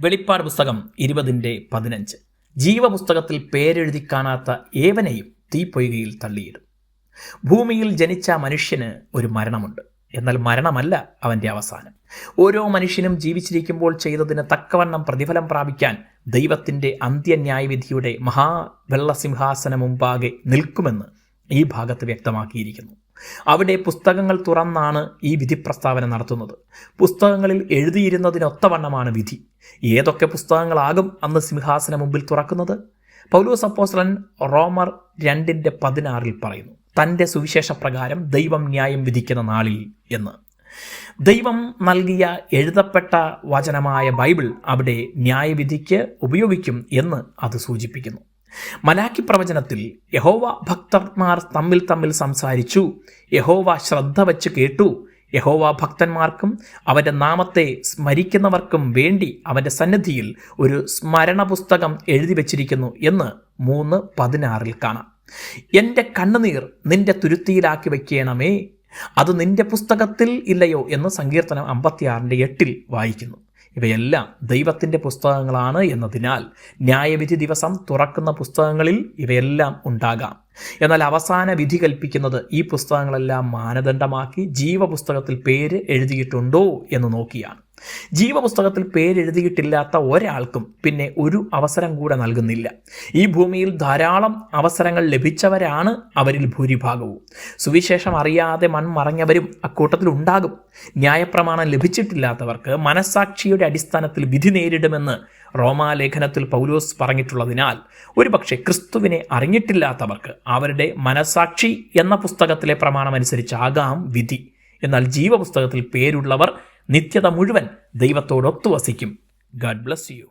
വെളിപ്പാട് പുസ്തകം 20:15 ജീവപുസ്തകത്തിൽ പേരെഴുതി കാണാത്ത ഏവനെയും തീപ്പൊയ്കയിൽ തള്ളിയിടും. ഭൂമിയിൽ ജനിച്ച മനുഷ്യന് ഒരു മരണമുണ്ട്. എന്നാൽ മരണമല്ല അവൻ്റെ അവസാനം. ഓരോ മനുഷ്യനും ജീവിച്ചിരിക്കുമ്പോൾ ചെയ്തതിന് തക്കവണ്ണം പ്രതിഫലം പ്രാപിക്കാൻ ദൈവത്തിൻ്റെ അന്ത്യന്യായവിധിയുടെ മഹാവെള്ളസിംഹാസനം മുമ്പാകെ നിൽക്കുമെന്ന് ഈ ഭാഗത്ത് വ്യക്തമാക്കിയിരിക്കുന്നു. അവിടെ പുസ്തകങ്ങൾ തുറന്നാണ് ഈ വിധി പ്രസ്താവന നടത്തുന്നത്. പുസ്തകങ്ങളിൽ എഴുതിയിരുന്നതിനൊത്തവണ്ണമാണ് വിധി. ഏതൊക്കെ പുസ്തകങ്ങളാകും അന്ന് സിംഹാസന മുമ്പിൽ തുറക്കുന്നത്? പൗലോസ് അപ്പോസ്തലൻ റോമർ 2:16 പറയുന്നു, തൻ്റെ സുവിശേഷ പ്രകാരം ദൈവം ന്യായം വിധിക്കുന്ന നാളിൽ എന്ന്. ദൈവം നൽകിയ എഴുതപ്പെട്ട വചനമായ ബൈബിൾ അവിടെ ന്യായവിധിക്ക് ഉപയോഗിക്കും എന്ന് അത് സൂചിപ്പിക്കുന്നു. മലാക്കി പ്രവചനത്തിൽ യഹോവ ഭക്തന്മാർ തമ്മിൽ സംസാരിച്ചു, യഹോവ ശ്രദ്ധ വച്ച് കേട്ടു, യഹോവ ഭക്തന്മാർക്കും അവൻ്റെ നാമത്തെ സ്മരിക്കുന്നവർക്കും വേണ്ടി അവൻ്റെ സന്നിധിയിൽ ഒരു സ്മരണ പുസ്തകം എഴുതി വച്ചിരിക്കുന്നു എന്ന് 3:16 കാണാം. എൻ്റെ കണ്ണുനീർ നിന്റെ തുരുത്തിയിലാക്കി വയ്ക്കണമേ, അത് നിന്റെ പുസ്തകത്തിൽ ഇല്ലയോ എന്ന് സങ്കീർത്തനം 56:8 വായിക്കുന്നു. ഇവയെല്ലാം ദൈവത്തിൻ്റെ പുസ്തകങ്ങളാണ് എന്നതിനാൽ ന്യായവിധി ദിവസം തുറക്കുന്ന പുസ്തകങ്ങളിൽ ഇവയെല്ലാം ഉണ്ടാകാം. എന്നാൽ അവസാന വിധി കൽപ്പിക്കുന്നത് ഈ പുസ്തകങ്ങളെല്ലാം മാനദണ്ഡമാക്കി ജീവപുസ്തകത്തിൽ പേര് എഴുതിയിട്ടുണ്ടോ എന്ന് നോക്കിയാണ്. ജീവപുസ്തകത്തിൽ പേരെഴുതിയിട്ടില്ലാത്ത ഒരാൾക്കും പിന്നെ ഒരു അവസരം കൂടെ നൽകുന്നില്ല. ഈ ഭൂമിയിൽ ധാരാളം അവസരങ്ങൾ ലഭിച്ചവരാണ് അവരിൽ ഭൂരിഭാഗവും. സുവിശേഷം അറിയാതെ മൺമറഞ്ഞവരും അക്കൂട്ടത്തിൽ ഉണ്ടാകും. ന്യായപ്രമാണം ലഭിച്ചിട്ടില്ലാത്തവർക്ക് മനസ്സാക്ഷിയുടെ അടിസ്ഥാനത്തിൽ വിധി നേരിടുമെന്ന് റോമാലേഖനത്തിൽ പൗലോസ് പറഞ്ഞിട്ടുള്ളതിനാൽ ഒരുപക്ഷെ ക്രിസ്തുവിനെ അറിഞ്ഞിട്ടില്ലാത്തവർക്ക് അവരുടെ മനസ്സാക്ഷി എന്ന പുസ്തകത്തിലെ പ്രമാണമനുസരിച്ചാകാം വിധി. എന്നാൽ ജീവപുസ്തകത്തിൽ പേരുള്ളവർ നിത്യത മുഴുവൻ ദൈവത്തോടൊത്തു വസിക്കും. God bless you.